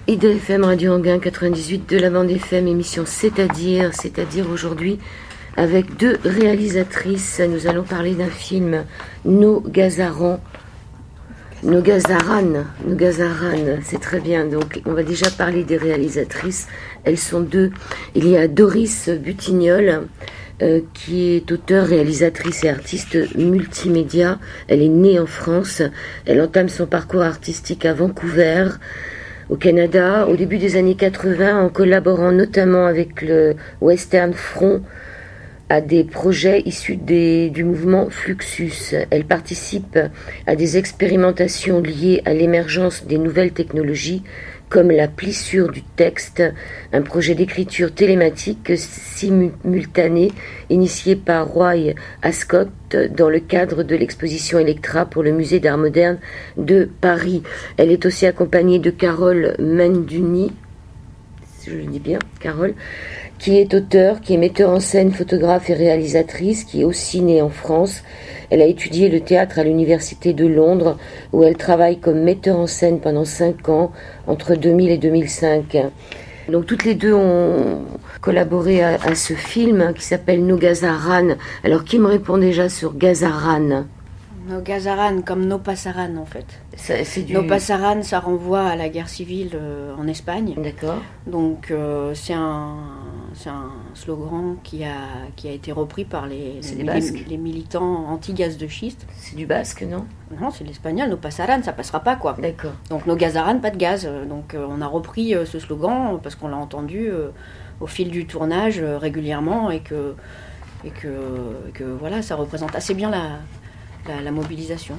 IDFM Radio Anguin 98 de la bande FM, émission C'est-à-dire aujourd'hui avec deux réalisatrices. Nous allons parler d'un film, Nos Gazaran, c'est très bien. Donc on va déjà parler des réalisatrices. Elles sont deux. Il y a Doris Butignol, qui est auteure, réalisatrice et artiste multimédia. Elle est née en France. Elle entame son parcours artistique à Vancouver, au Canada, au début des années 80, en collaborant notamment avec le Western Front à des projets issus du mouvement Fluxus. Elle participe à des expérimentations liées à l'émergence des nouvelles technologies, comme la plissure du texte, un projet d'écriture télématique simultanée initié par Roy Ascott dans le cadre de l'exposition Electra pour le Musée d'Art Moderne de Paris. Elle est aussi accompagnée de Carole Menduni, si je le dis bien, Carole, qui est auteure, qui est metteur en scène, photographe et réalisatrice, qui est aussi née en France. Elle a étudié le théâtre à l'Université de Londres, où elle travaille comme metteur en scène pendant 5 ans, entre 2000 et 2005. Donc toutes les deux ont collaboré à ce film qui s'appelle Nos Gazaran. Alors qui me répond déjà sur Gazaran ? Nos Gazaran, comme Nos Pasaran en fait. Nos Pasaran, ça renvoie à la guerre civile en Espagne. D'accord. Donc c'est un slogan qui a été repris par les militants anti-gaz de schiste. C'est du basque, non ? Non, c'est l'espagnol. Nos Pasaran, ça passera pas quoi. D'accord. Donc Nos Gazaran, pas de gaz. Donc on a repris ce slogan parce qu'on l'a entendu au fil du tournage régulièrement et que voilà, ça représente assez bien la mobilisation.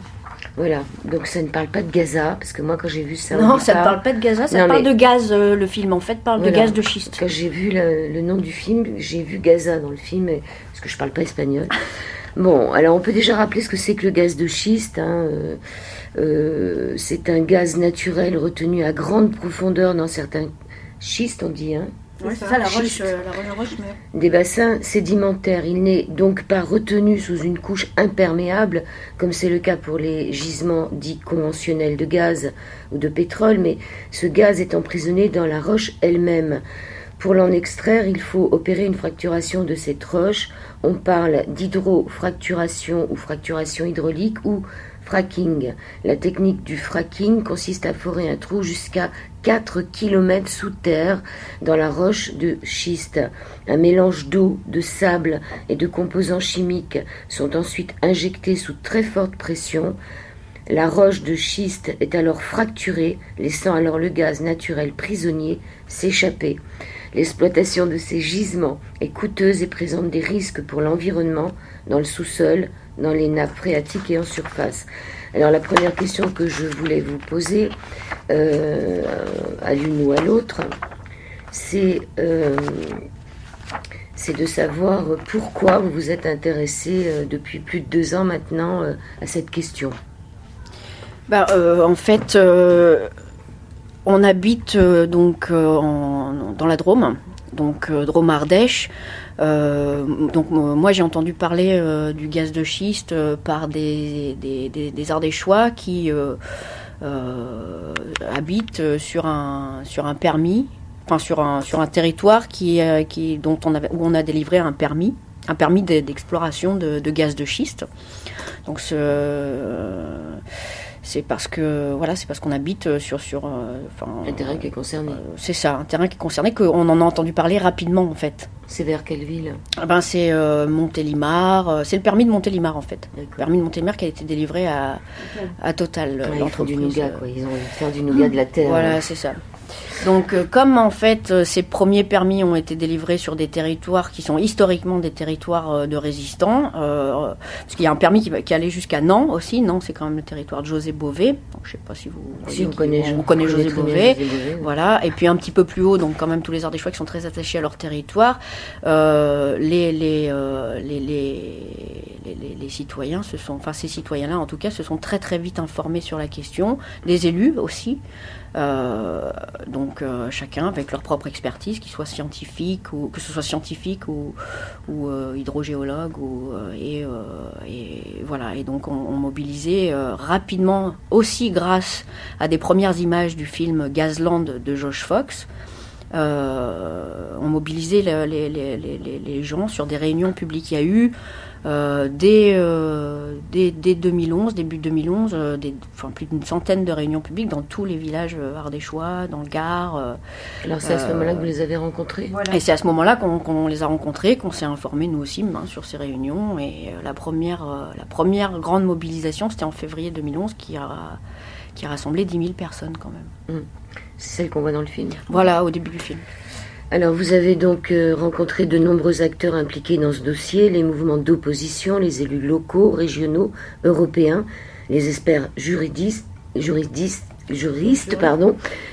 Voilà, donc ça ne parle pas de Gaza, parce que moi quand j'ai vu ça... Non, ça ne parle pas de Gaza, ça parle de gaz, le film en fait parle de gaz de schiste. Quand j'ai vu le nom du film, j'ai vu Gaza dans le film, parce que je ne parle pas espagnol. Bon, alors on peut déjà rappeler ce que c'est que le gaz de schiste. C'est un gaz naturel retenu à grande profondeur dans certains schistes, on dit, Ouais, c'est ça, la roche des bassins sédimentaires. Il n'est donc pas retenu sous une couche imperméable, comme c'est le cas pour les gisements dits conventionnels de gaz ou de pétrole, mais ce gaz est emprisonné dans la roche elle-même. Pour l'en extraire, il faut opérer une fracturation de cette roche. On parle d'hydrofracturation ou fracturation hydraulique ou fracking. La technique du fracking consiste à forer un trou jusqu'à 4 km sous terre dans la roche de schiste. Un mélange d'eau, de sable et de composants chimiques sont ensuite injectés sous très forte pression. La roche de schiste est alors fracturée, laissant alors le gaz naturel prisonnier s'échapper. L'exploitation de ces gisements est coûteuse et présente des risques pour l'environnement, dans le sous-sol, dans les nappes phréatiques et en surface. Alors la première question que je voulais vous poser, à l'une ou à l'autre, c'est de savoir pourquoi vous vous êtes intéressé depuis plus de 2 ans maintenant à cette question. En fait, on habite dans la Drôme, donc Drôme-Ardèche. Donc moi j'ai entendu parler du gaz de schiste par des Ardéchois qui habitent sur un permis, enfin sur un territoire où on a délivré un permis d'exploration de gaz de schiste. Donc c'est parce qu'on habite sur un terrain qui est concerné. C'est ça, un terrain qui est concerné, qu'on en a entendu parler rapidement en fait. C'est vers quelle ville ? C'est Montélimar. C'est le permis de Montélimar en fait. D'accord. Le permis de Montélimar qui a été délivré à Total. Ils font du nougat, quoi. Ils ont envie de faire du nougat de la terre. Voilà, c'est ça. Donc, comme en fait, ces premiers permis ont été délivrés sur des territoires qui sont historiquement des territoires de résistants, parce qu'il y a un permis qui allait jusqu'à Nantes aussi. Nantes, c'est quand même le territoire de José Bové. Donc, je ne sais pas si on connaît José Bové. Voilà. Et puis un petit peu plus haut, donc quand même tous les Ardéchois qui sont très attachés à leur territoire. Les citoyens ces citoyens-là en tout cas se sont très très vite informés sur la question, des élus aussi. Donc donc chacun avec leur propre expertise, que ce soit scientifique ou hydrogéologue et voilà. Et donc on mobilisait rapidement, aussi grâce à des premières images du film Gazland de Josh Fox. On mobilisait les gens sur des réunions publiques. Il y a eu dès 2011, début 2011, plus d'une centaine de réunions publiques dans tous les villages ardéchois, dans le Gard. Alors c'est à ce moment-là que vous les avez rencontrés? Voilà. Et c'est à ce moment-là qu'on les a rencontrés, qu'on s'est informés nous aussi sur ces réunions. Et la première grande mobilisation, c'était en février 2011, qui a rassemblé 10 000 personnes quand même. C'est celle qu'on voit dans le film. Voilà, au début du film. Alors, vous avez donc rencontré de nombreux acteurs impliqués dans ce dossier, les mouvements d'opposition, les élus locaux, régionaux, européens, les experts juristes,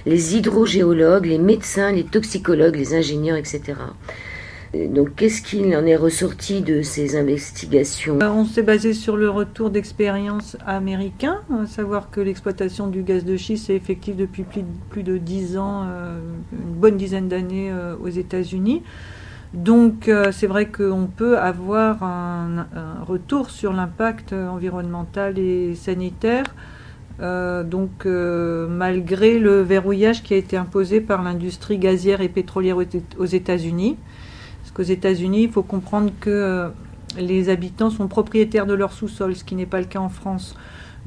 les hydrogéologues, les médecins, les toxicologues, les ingénieurs, etc. Donc, qu'est-ce qu'il en est ressorti de ces investigations? On s'est basé sur le retour d'expérience américain, à savoir que l'exploitation du gaz de schiste est effective depuis plus de 10 ans, une bonne dizaine d'années aux États-Unis. Donc c'est vrai qu'on peut avoir un retour sur l'impact environnemental et sanitaire, malgré le verrouillage qui a été imposé par l'industrie gazière et pétrolière aux États-Unis. Parce qu'aux États-Unis, il faut comprendre que les habitants sont propriétaires de leur sous-sol, ce qui n'est pas le cas en France.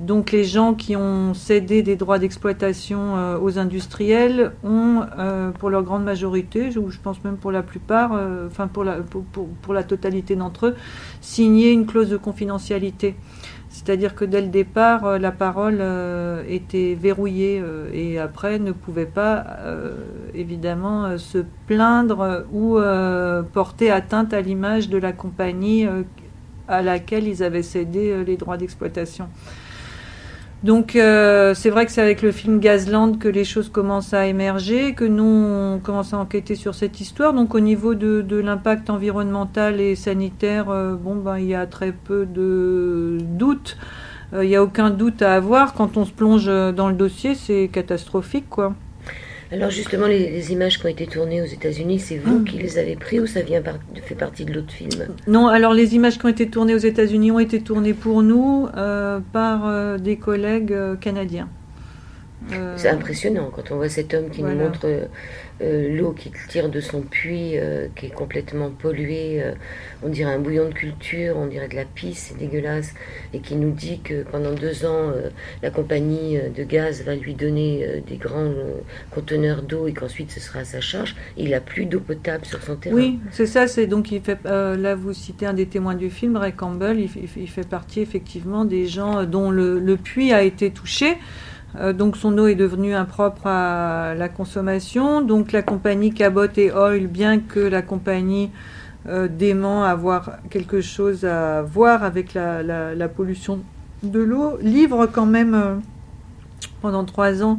Donc les gens qui ont cédé des droits d'exploitation aux industriels ont, pour leur grande majorité, je pense même pour la plupart, pour la totalité d'entre eux, signé une clause de confidentialité. C'est-à-dire que dès le départ, la parole était verrouillée et après ne pouvait pas, évidemment, se plaindre ou porter atteinte à l'image de la compagnie à laquelle ils avaient cédé les droits d'exploitation. Donc c'est vrai que c'est avec le film Gazland que les choses commencent à émerger, que nous on commence à enquêter sur cette histoire. Donc au niveau de l'impact environnemental et sanitaire, il y a très peu de doutes. Il n'y a aucun doute à avoir. Quand on se plonge dans le dossier, c'est catastrophique, quoi. Alors justement, les images qui ont été tournées aux États-Unis, c'est vous qui les avez prises ou ça fait partie de l'autre film? Non, alors les images qui ont été tournées aux États-Unis ont été tournées pour nous par des collègues canadiens. C'est impressionnant quand on voit cet homme qui nous montre l'eau qui tire de son puits, qui est complètement polluée, on dirait un bouillon de culture, on dirait de la pisse, c'est dégueulasse, et qui nous dit que pendant 2 ans, la compagnie de gaz va lui donner des grands conteneurs d'eau et qu'ensuite ce sera à sa charge. Il n'a plus d'eau potable sur son terrain. Oui, c'est ça. C'est donc il fait. Là, vous citez un des témoins du film, Ray Campbell. Il fait partie effectivement des gens dont le puits a été touché. Donc son eau est devenue impropre à la consommation. Donc la compagnie Cabot et Oil, bien que la compagnie dément avoir quelque chose à voir avec la pollution de l'eau, livre quand même pendant 3 ans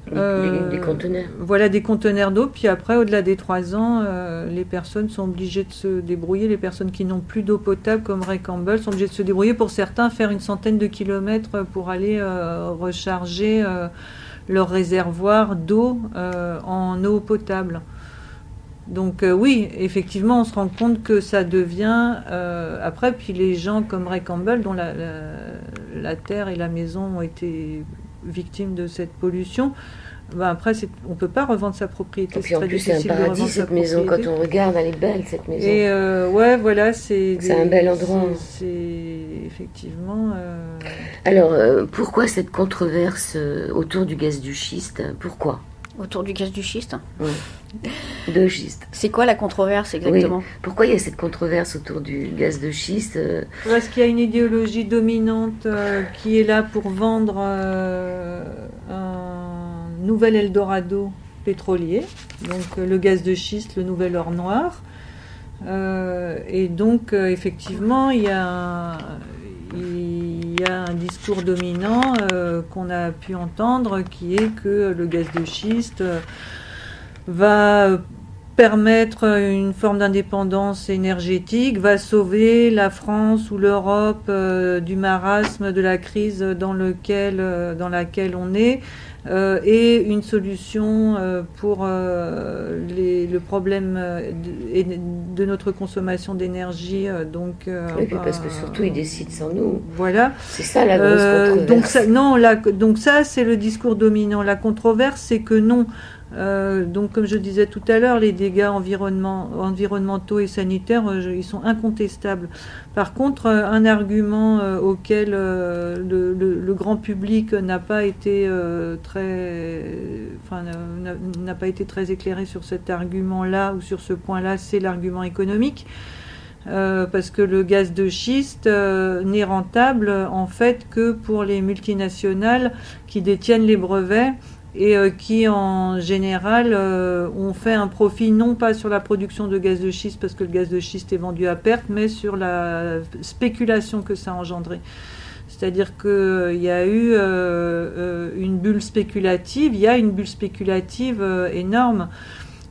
des conteneurs. Voilà, des conteneurs d'eau. Puis après, au-delà des 3 ans, les personnes sont obligées de se débrouiller. Les personnes qui n'ont plus d'eau potable, comme Ray Campbell, sont obligées de se débrouiller. Pour certains, faire une centaine de kilomètres pour aller recharger leur réservoir d'eau en eau potable. Donc oui, effectivement, on se rend compte que ça devient... après, puis les gens comme Ray Campbell, dont la terre et la maison ont été victimes de cette pollution, après, on ne peut pas revendre sa propriété. Et puis en plus, c'est un paradis, cette maison. Quand on regarde, elle est belle, cette maison. Et ouais, voilà, c'est un bel endroit. C'est effectivement... Alors, pourquoi cette controverse autour du gaz du schiste? Pourquoi? Autour du gaz du schiste? Oui. De schiste. C'est quoi la controverse exactement? Oui. Pourquoi il y a cette controverse autour du gaz de schiste? Parce qu'il y a une idéologie dominante qui est là pour vendre un nouvel Eldorado pétrolier, donc le gaz de schiste, le nouvel or noir. Et donc effectivement, il y a un discours dominant qu'on a pu entendre qui est que le gaz de schiste va permettre une forme d'indépendance énergétique, va sauver la France ou l'Europe du marasme, de la crise dans laquelle on est, et une solution pour le problème de notre consommation d'énergie. Oui, parce que surtout ils décident sans nous. Voilà. C'est ça la grosse controverse. Donc ça, c'est le discours dominant. La controverse, c'est que non. Donc, comme je disais tout à l'heure, les dégâts environnementaux et sanitaires, ils sont incontestables. Par contre, un argument auquel le grand public n'a pas été très éclairé sur cet argument-là ou sur ce point-là, c'est l'argument économique. Parce que le gaz de schiste n'est rentable en fait que pour les multinationales qui détiennent les brevets et qui en général ont fait un profit non pas sur la production de gaz de schiste parce que le gaz de schiste est vendu à perte, mais sur la spéculation que ça a engendré. C'est-à-dire qu'il y a eu une bulle spéculative, énorme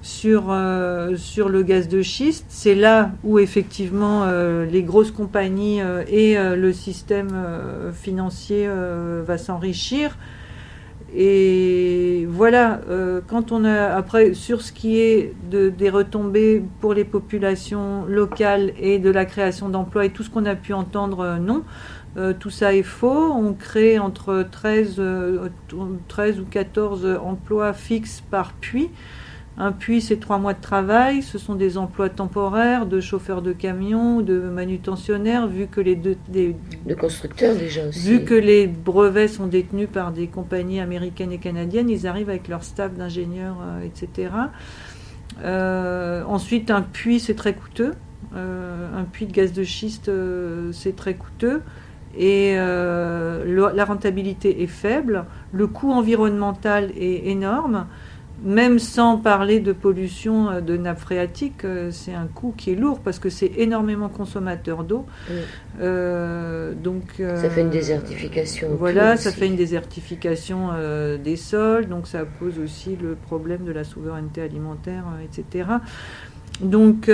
sur le gaz de schiste. C'est là où effectivement les grosses compagnies et le système financier va s'enrichir. Et voilà, quand on a après sur ce qui est des retombées pour les populations locales et de la création d'emplois et tout ce qu'on a pu entendre, non. Tout ça est faux. On crée entre 13 ou 14 emplois fixes par puits. Un puits, c'est 3 mois de travail. Ce sont des emplois temporaires de chauffeurs de camions, de manutentionnaires, vu que de constructeurs déjà aussi. Vu que les brevets sont détenus par des compagnies américaines et canadiennes, ils arrivent avec leur staff d'ingénieurs, etc. Ensuite, un puits, c'est très coûteux. Un puits de gaz de schiste, c'est très coûteux. Et la rentabilité est faible. Le coût environnemental est énorme. Même sans parler de pollution de nappe phréatique, c'est un coût qui est lourd parce que c'est énormément consommateur d'eau. Oui. Ça fait une désertification. Voilà, ça fait une désertification des sols, donc ça pose aussi le problème de la souveraineté alimentaire, etc. Donc,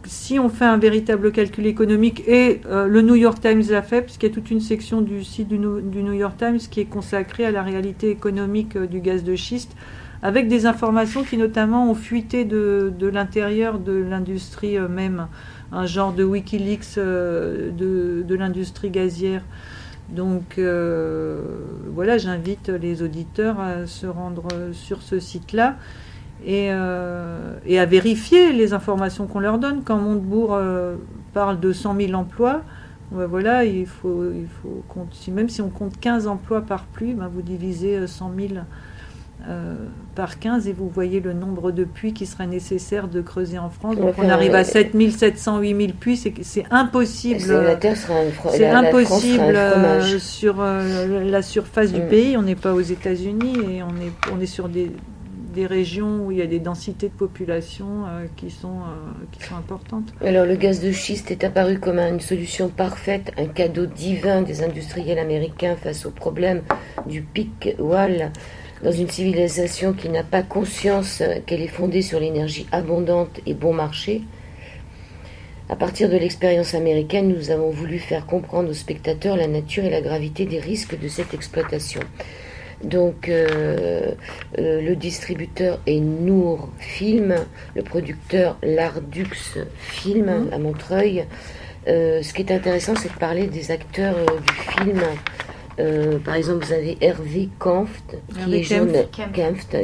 si on fait un véritable calcul économique, et le New York Times l'a fait, puisqu'il y a toute une section du site du New York Times qui est consacrée à la réalité économique du gaz de schiste, avec des informations qui notamment ont fuité de l'intérieur de l'industrie même, un genre de Wikileaks de l'industrie gazière. Donc voilà, j'invite les auditeurs à se rendre sur ce site-là et à vérifier les informations qu'on leur donne. Quand Montebourg parle de 100 000 emplois, ben voilà, il faut compter, même si on compte 15 emplois par pluie, ben vous divisez 100 000 par 15 et vous voyez le nombre de puits qui serait nécessaire de creuser en France. Donc on arrive à 7 700, 8 000 puits, c'est impossible. La terre sera c'est impossible sur la surface du pays. On n'est pas aux États-Unis et on est sur des régions où il y a des densités de population qui sont importantes. Alors le gaz de schiste est apparu comme une solution parfaite, un cadeau divin des industriels américains face au problème du peak oil. Dans une civilisation qui n'a pas conscience qu'elle est fondée sur l'énergie abondante et bon marché, à partir de l'expérience américaine, nous avons voulu faire comprendre aux spectateurs la nature et la gravité des risques de cette exploitation. Donc, le distributeur est Nour Film, le producteur Lardux Film à Montreuil. Ce qui est intéressant, c'est de parler des acteurs du film. Par exemple, vous avez Hervé Kempf,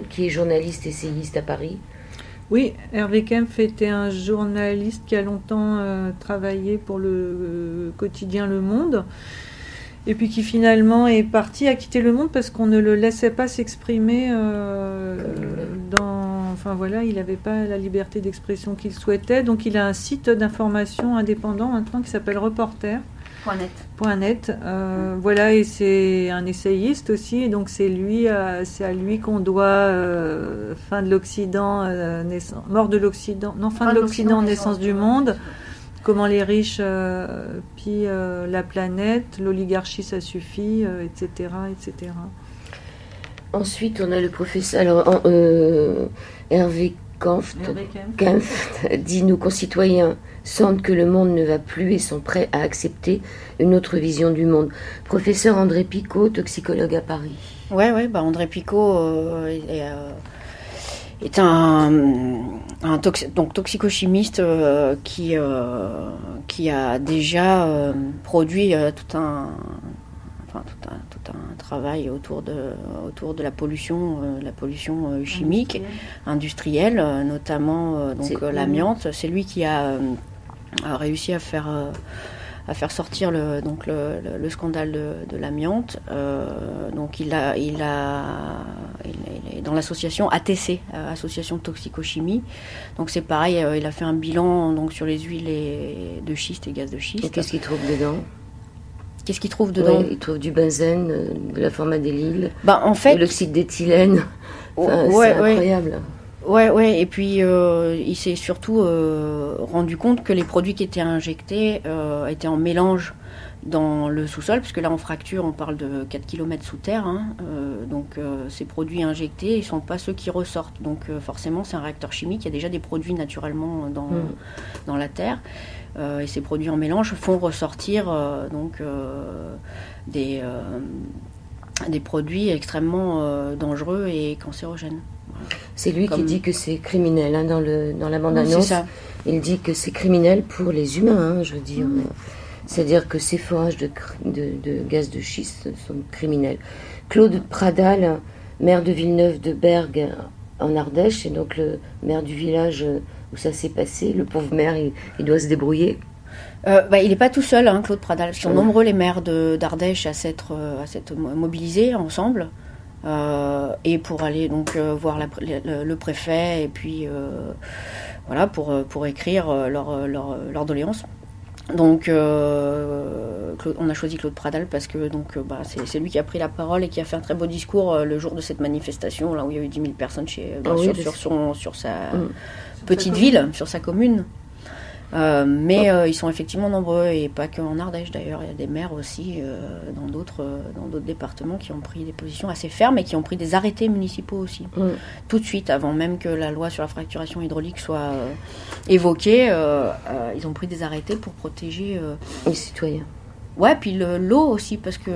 qui est journaliste essayiste à Paris. Oui, Hervé Kempf était un journaliste qui a longtemps travaillé pour le quotidien Le Monde, et puis qui finalement est parti, a quitté Le Monde parce qu'on ne le laissait pas s'exprimer Enfin voilà, il n'avait pas la liberté d'expression qu'il souhaitait, donc il a un site d'information indépendant maintenant qui s'appelle Reporter. .net. Voilà, et c'est un essayiste aussi, et donc c'est à lui qu'on doit fin de l'Occident, mort de l'Occident, non, fin de l'Occident, naissance du monde, comment les riches pillent la planète, l'oligarchie ça suffit, etc., etc. Ensuite, on a le professeur Hervé Kempf dit « Nos concitoyens sentent que le monde ne va plus et sont prêts à accepter une autre vision du monde. » Professeur André Picot, toxicologue à Paris. André Picot est un toxicochimiste qui a déjà produit tout un travail autour de la pollution chimique, industrielle, notamment l'amiante. C'est lui qui a réussi à faire sortir le scandale de l'amiante. Donc il est dans l'association ATC, Association de Toxicochimie. Donc c'est pareil, il a fait un bilan donc sur les huiles de schiste et gaz de schiste. Et qu'est-ce qu'il trouve dedans ? Qu'est-ce qu'il trouve dedans ? Il trouve du benzène, de la formaldéhyde, en fait, de l'oxyde d'éthylène. C'est incroyable. Et puis il s'est surtout rendu compte que les produits qui étaient injectés étaient en mélange dans le sous-sol, puisque là en fracture on parle de 4 km sous terre, donc ces produits injectés ils ne sont pas ceux qui ressortent, donc forcément c'est un réacteur chimique, il y a déjà des produits naturellement dans la terre, et ces produits en mélange font ressortir des produits extrêmement dangereux et cancérogènes. C'est lui qui dit que c'est criminel dans la bande-annonce. Il dit que c'est criminel pour les humains, je veux dire. C'est-à-dire que ces forages de gaz de schiste sont criminels. Claude Pradal, maire de Villeneuve de Berg en Ardèche, et donc le maire du village où ça s'est passé, le pauvre maire, il doit se débrouiller. Il n'est pas tout seul, Claude Pradal. Ils sont nombreux les maires d'Ardèche à s'être mobilisés ensemble. Et pour aller donc voir le préfet et puis pour écrire leur doléance. Donc on a choisi Claude Pradal parce que c'est lui qui a pris la parole et qui a fait un très beau discours le jour de cette manifestation là où il y a eu 10 000 personnes sur sa petite ville, sur sa commune. Ils sont effectivement nombreux et pas qu'en Ardèche d'ailleurs, il y a des maires aussi dans d'autres départements qui ont pris des positions assez fermes et qui ont pris des arrêtés municipaux aussi, tout de suite, avant même que la loi sur la fracturation hydraulique soit évoquée, ils ont pris des arrêtés pour protéger les citoyens. Puis l'eau aussi, parce que...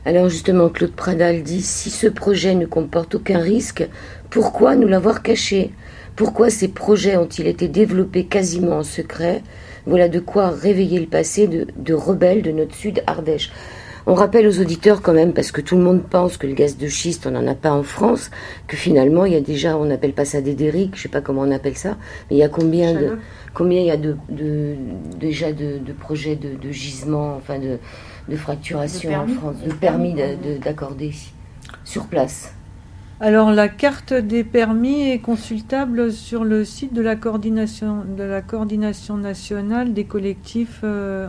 Alors justement, Claude Pradal dit, si ce projet ne comporte aucun risque, pourquoi nous l'avoir caché ? Pourquoi ces projets ont-ils été développés quasiment en secret ? Voilà de quoi réveiller le passé de rebelles de notre sud Ardèche. On rappelle aux auditeurs quand même, parce que tout le monde pense que le gaz de schiste, on n'en a pas en France, que finalement, il y a déjà, on n'appelle pas ça des dériques, je ne sais pas comment on appelle ça, mais il y a combien il y a déjà de projets de gisements, enfin de fracturation en France, de permis d'accorder sur place. Alors la carte des permis est consultable sur le site de la coordination nationale des collectifs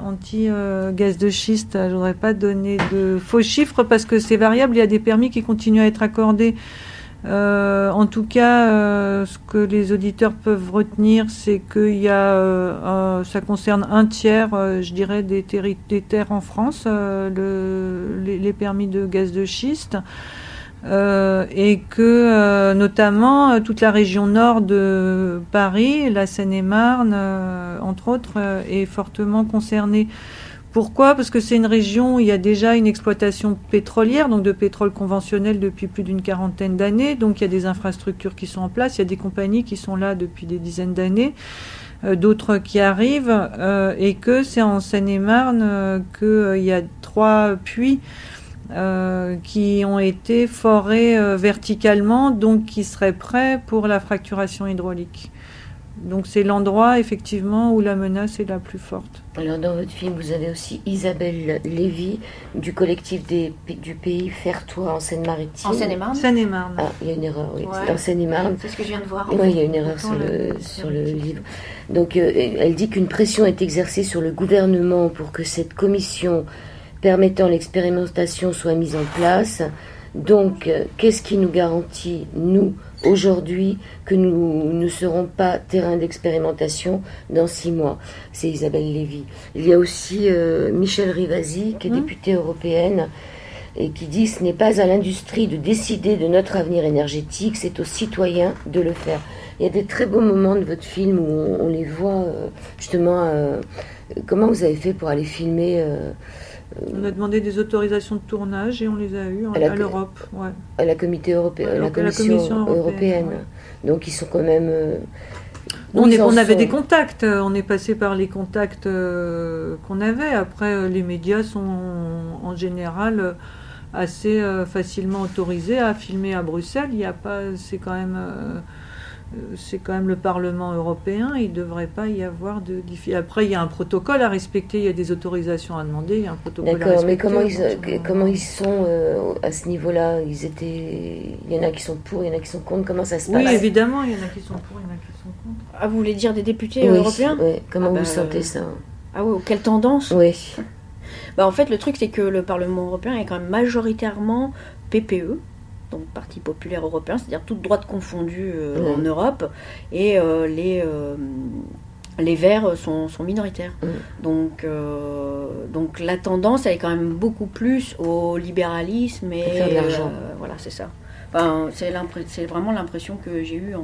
anti-gaz de schiste. Je ne voudrais pas donner de faux chiffres parce que c'est variable. Il y a des permis qui continuent à être accordés. En tout cas, ce que les auditeurs peuvent retenir, c'est qu'il y a, ça concerne un tiers, je dirais, des terres en France, les permis de gaz de schiste. Et que notamment toute la région nord de Paris, la Seine-et-Marne, entre autres, est fortement concernée. Pourquoi ? Parce que c'est une région où il y a déjà une exploitation pétrolière, donc de pétrole conventionnel depuis plus d'une quarantaine d'années. Donc il y a des infrastructures qui sont en place, il y a des compagnies qui sont là depuis des dizaines d'années, d'autres qui arrivent, et que c'est en Seine-et-Marne qu'il y a 3 puits qui ont été forés verticalement, donc qui seraient prêts pour la fracturation hydraulique. Donc c'est l'endroit effectivement où la menace est la plus forte. Alors dans votre film, vous avez aussi Isabelle Lévy du collectif du pays Faire-toi en Seine-Maritime. En Seine-et-Marne. Seine-et-Marne. Ah, il y a une erreur, oui. C'est en Seine-et-Marne. C'est ce que je viens de voir. Oui, il y a une erreur sur le livre. Donc elle dit qu'une pression est exercée sur le gouvernement pour que cette commission permettant l'expérimentation soit mise en place. Donc, qu'est-ce qui nous garantit, nous, aujourd'hui, que nous ne serons pas terrain d'expérimentation dans 6 mois ? C'est Isabelle Lévy. Il y a aussi Michèle Rivasi, qui est députée européenne, et qui dit: ce n'est pas à l'industrie de décider de notre avenir énergétique, c'est aux citoyens de le faire. Il y a des très beaux moments de votre film où on les voit justement. Comment vous avez fait pour aller filmer On a demandé des autorisations de tournage et on les a eues à l'Europe. Ouais. À la Commission européenne. Ouais. Donc ils sont quand même... on avait des contacts, on est passé par les contacts qu'on avait. Après, les médias sont en général assez facilement autorisés à filmer à Bruxelles. Il y a pas, c'est quand même le Parlement européen, il ne devrait pas y avoir de difficulté. Après, il y a un protocole à respecter, il y a des autorisations à demander, il y a un protocole à respecter. Mais comment ils sont à ce niveau-là? Il y en a qui sont pour, il y en a qui sont contre, comment ça se passe? Oui, évidemment, il y en a qui sont pour, il y en a qui sont contre. Ah, vous voulez dire des députés européens? Oui, comment vous sentez ça? Ah oui, quelle tendance? Oui. En fait, le truc, c'est que le Parlement européen est quand même majoritairement PPE, donc Parti populaire européen, c'est-à-dire toute droite confondue en Europe, et les Verts sont minoritaires. Donc la tendance, elle est quand même beaucoup plus au libéralisme et faire de l'argent. Voilà, c'est ça. Enfin, c'est vraiment l'impression que j'ai eue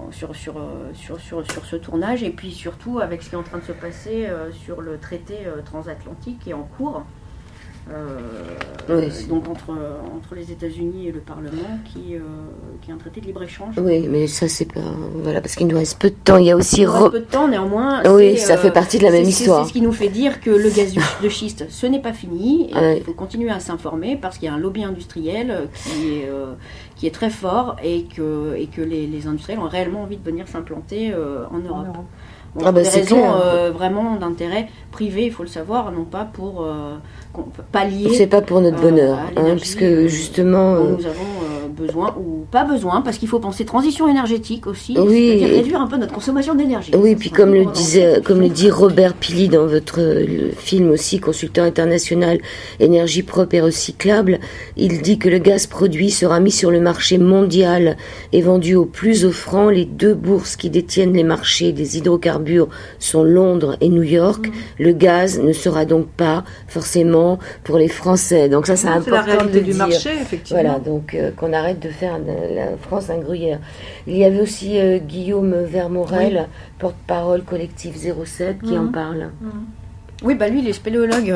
sur ce tournage, et puis surtout avec ce qui est en train de se passer sur le traité transatlantique qui est en cours. Donc entre les États-Unis et le Parlement, qui est un traité de libre-échange. Oui, mais ça c'est pas... Voilà, parce qu'il nous reste peu de temps. Il y a aussi... peu de temps, néanmoins. Oui, ça fait partie de la même histoire. C'est ce qui nous fait dire que le gaz de schiste, ce n'est pas fini. Il faut continuer à s'informer, parce qu'il y a un lobby industriel qui est très fort, et que les industriels ont réellement envie de venir s'implanter en Europe. Pour des raisons vraiment d'intérêt privé, il faut le savoir, non pas pour pallier. C'est pas pour notre bonheur, puisque justement. Nous avons besoin, ou pas besoin, parce qu'il faut penser transition énergétique aussi, c'est-à-dire réduire un peu notre consommation d'énergie. Oui, puis comme le dit Robert Pili dans votre film aussi, consultant international énergie propre et recyclable, il dit que le gaz produit sera mis sur le marché mondial et vendu au plus offrant. Les deux bourses qui détiennent les marchés des hydrocarbures sont Londres et New York. Le gaz ne sera donc pas forcément pour les Français. Donc ça, c'est important la réalité de du dire. Marché, effectivement. Voilà, donc qu'on arrête de faire la France un gruyère. Il y avait aussi Guillaume Vermorel, porte-parole collectif 07, qui en parle. Oui, lui, il est spéléologue,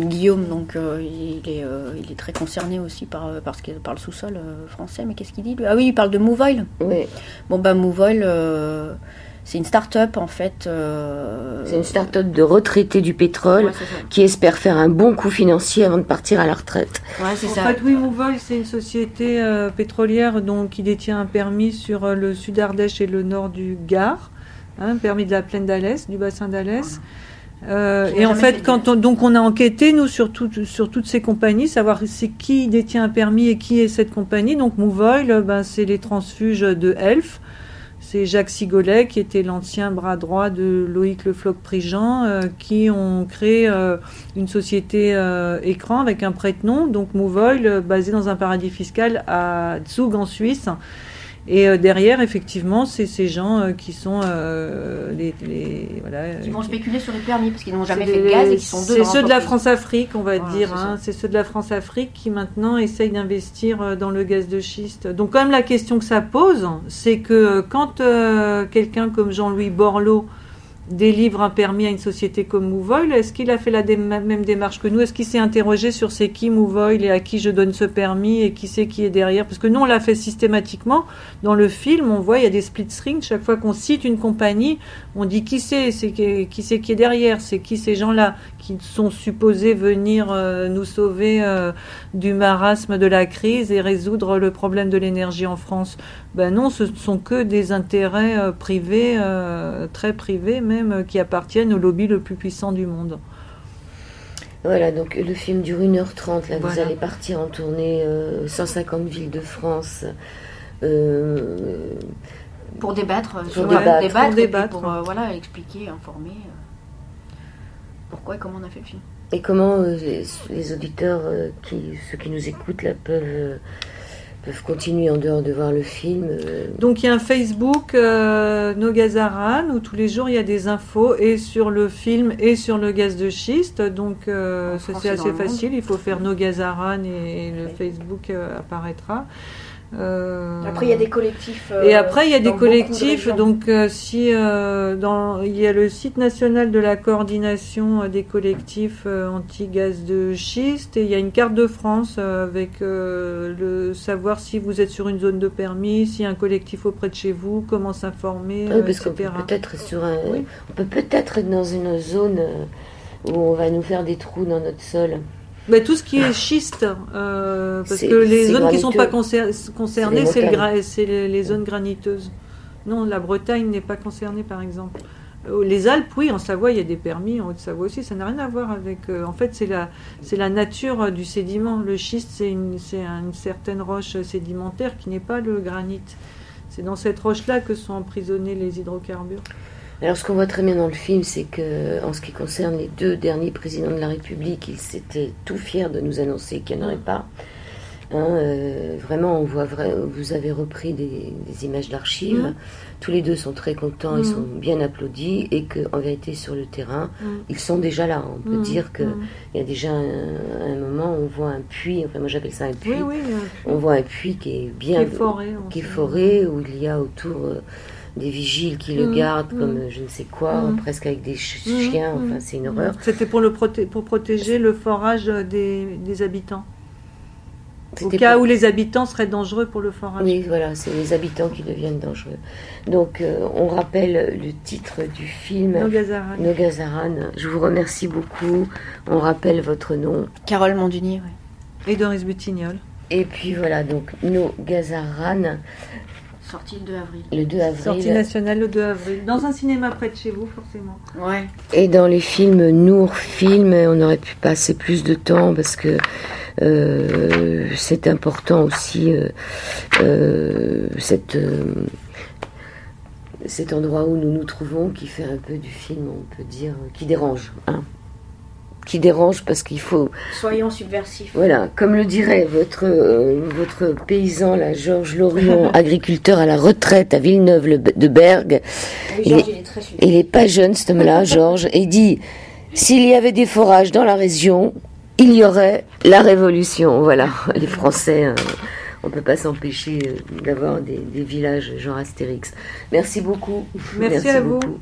Guillaume, donc il est très concerné aussi par le sous-sol français. Mais qu'est-ce qu'il dit, lui? Ah oui, il parle de Mouvoil. Oui. Mouvoil, c'est une start-up, en fait. C'est une start-up de retraités du pétrole qui espère faire un bon coup financier avant de partir à la retraite. Ouais, c'est ça. En fait, oui, Mouvoil, c'est une société pétrolière qui détient un permis sur le sud d'Ardèche et le nord du Gard, permis de la plaine d'Alès, du bassin d'Alès. Et en fait, donc on a enquêté, nous, sur toutes ces compagnies, savoir c'est qui détient un permis et qui est cette compagnie. Donc Mouvoil, c'est les transfuges de Elf. C'est Jacques Sigolet, qui était l'ancien bras droit de Loïc Le Floch-Prigent, qui ont créé une société écran avec un prête-nom, donc Mouvoil, basé dans un paradis fiscal à Zug en Suisse. Et derrière, effectivement, c'est ces gens qui sont qui vont spéculer sur les permis, parce qu'ils n'ont jamais fait de gaz et qui sont C'est ceux de la France-Afrique, on va dire. C'est ceux de la France-Afrique qui maintenant essayent d'investir dans le gaz de schiste. Donc quand même, la question que ça pose, c'est que quand quelqu'un comme Jean-Louis Borloo délivre un permis à une société comme Mouvoil, est-ce qu'il a fait la même démarche que nous? Est-ce qu'il s'est interrogé sur c'est qui Mouvoil et à qui je donne ce permis et qui c'est qui est derrière? Parce que nous, on l'a fait systématiquement. Dans le film, on voit, il y a des split screens. Chaque fois qu'on cite une compagnie, on dit qui c'est qui est derrière, c'est qui ces gens-là qui sont supposés venir nous sauver du marasme de la crise et résoudre le problème de l'énergie en France. Ben non, ce ne sont que des intérêts privés, très privés même, qui appartiennent au lobby le plus puissant du monde. Voilà, donc le film dure 1h30. Là, vous allez partir en tournée 150 villes de France. Pour débattre, pour expliquer, informer pourquoi et comment on a fait le film. Et comment les auditeurs, ceux qui nous écoutent, là, peuvent continuer en dehors de voir le film. Donc il y a un Facebook, No Gazaran, où tous les jours il y a des infos et sur le film et sur le gaz de schiste. Donc ça c'est assez facile, il faut faire No Gazaran et le Facebook apparaîtra. Après il y a des collectifs. Et après il y a des collectifs, donc si il y a le site national de la coordination des collectifs anti-gaz de schiste et il y a une carte de France avec le savoir si vous êtes sur une zone de permis, s'il y a un collectif auprès de chez vous, comment s'informer, parce qu'on peut peut-être on peut peut-être être dans une zone où on va nous faire des trous dans notre sol. Mais tout ce qui est schiste, parce que les zones qui ne sont pas concernées, c'est les zones graniteuses. Non, la Bretagne n'est pas concernée, par exemple. Les Alpes, oui, en Savoie, il y a des permis, en Haute-Savoie aussi, ça n'a rien à voir avec... en fait, c'est la nature du sédiment. Le schiste, c'est une certaine roche sédimentaire qui n'est pas le granit. C'est dans cette roche-là que sont emprisonnés les hydrocarbures. Alors, ce qu'on voit très bien dans le film, c'est que, en ce qui concerne les 2 derniers présidents de la République, ils étaient tout fiers de nous annoncer qu'il n'y en aurait pas. Vraiment, on voit vous avez repris des images d'archives. Tous les 2 sont très contents, ils sont bien applaudis, et qu'en vérité, sur le terrain, ils sont déjà là. On peut dire qu'il y a déjà un moment où on voit un puits, enfin moi j'appelle ça un puits. On voit un puits qui est bien qui est foré, où il y a autour des vigiles qui le gardent comme je ne sais quoi, presque avec des chiens, enfin c'est une horreur. C'était pour protéger le forage des habitants. Au cas où les habitants seraient dangereux pour le forage. Oui, voilà, c'est les habitants qui deviennent dangereux. Donc, on rappelle le titre du film. No Gazaran. No Gazaran. Je vous remercie beaucoup. On rappelle votre nom. Carole Monduni, oui. Et Doris Butignol. Et puis voilà, donc No Gazaran. Sortie le 2 avril. Le 2 avril. Sortie nationale le 2 avril. Dans un cinéma près de chez vous, forcément. Ouais. Et dans les films Nour Film, on aurait pu passer plus de temps parce que c'est important aussi cet endroit où nous nous trouvons qui fait un peu du film, on peut dire, qui dérange. Qui dérange parce qu'il faut... Soyons subversifs. Voilà, comme le dirait votre paysan, là, Georges Lorion, agriculteur à la retraite à Villeneuve-de-Berg. Oui, Georges, il est très subversif. Il n'est pas jeune, cet homme-là, Georges, et il dit, s'il y avait des forages dans la région, il y aurait la révolution. Voilà, les Français, on ne peut pas s'empêcher d'avoir des villages genre Astérix. Merci beaucoup. Merci à vous. Beaucoup.